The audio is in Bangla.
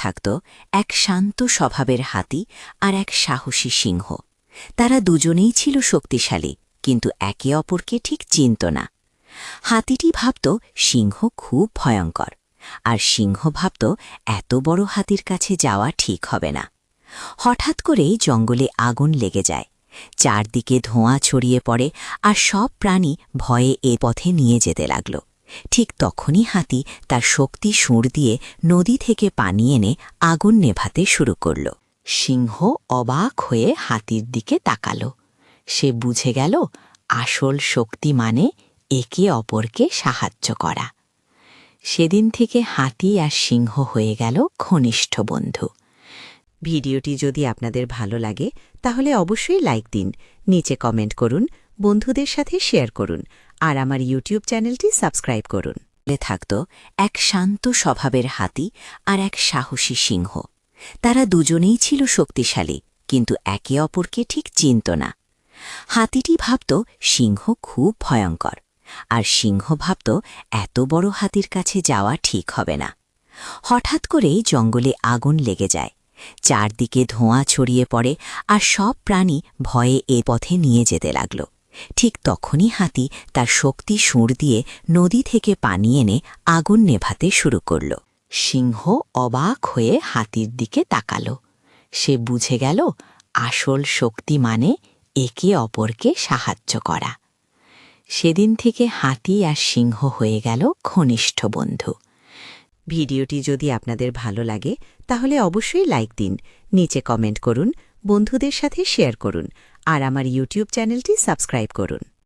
থাকত এক শান্ত স্বভাবের হাতি আর এক সাহসী সিংহ। তারা দুজনেই ছিল শক্তিশালী, কিন্তু একে অপরকে ঠিক চিনত না। হাতিটি ভাবত সিংহ খুব ভয়ঙ্কর, আর সিংহ ভাবত এত বড় হাতির কাছে যাওয়া ঠিক হবে না। হঠাৎ করেই জঙ্গলে আগুন লেগে যায়, চারদিকে ধোঁয়া ছড়িয়ে পড়ে, আর সব প্রাণী ভয়ে এ পথে নিয়ে যেতে লাগল। ঠিক তখনই হাতি তার শক্তি সুর দিয়ে নদী থেকে পানি এনে আগুন নেভাতে শুরু করল। সিংহ অবাক হয়ে হাতির দিকে তাকাল। সে বুঝে গেল আসল শক্তি মানে একে অপরকে সাহায্য করা। সেদিন থেকে হাতি আর সিংহ হয়ে গেল ঘনিষ্ঠ বন্ধু। ভিডিওটি যদি আপনাদের ভালো লাগে তাহলে অবশ্যই লাইক দিন, নিচে কমেন্ট করুন, বন্ধুদের সাথে শেয়ার করুন, আর আমার ইউটিউব চ্যানেলটি সাবস্ক্রাইব করুন। থাকত এক শান্ত স্বভাবের হাতি আর এক সাহসী সিংহ। তারা দুজনেই ছিল শক্তিশালী, কিন্তু একে অপরকে ঠিক চিনত না। হাতিটি ভাবত সিংহ খুব ভয়ঙ্কর, আর সিংহ ভাবত এত বড় হাতির কাছে যাওয়া ঠিক হবে না। হঠাৎ করেই জঙ্গলে আগুন লেগে যায়, চারদিকে ধোঁয়া ছড়িয়ে পড়ে, আর সব প্রাণী ভয়ে এ পথে নিয়ে যেতে লাগল। ঠিক তখনই হাতি তার শক্তি সুর দিয়ে নদী থেকে পানি এনে আগুন নেভাতে শুরু করল। সিংহ অবাক হয়ে হাতির দিকে তাকাল। সে বুঝে গেল আসল শক্তি মানে একে অপরকে সাহায্য করা। সেদিন থেকে হাতি আর সিংহ হয়ে গেল ঘনিষ্ঠ বন্ধু। ভিডিওটি যদি আপনাদের ভালো লাগে তাহলে অবশ্যই লাইক দিন, নিচে কমেন্ট করুন, বন্ধুদের সাথে শেয়ার করুন, আর আমার ইউটিউব চ্যানেলটি সাবস্ক্রাইব করুন।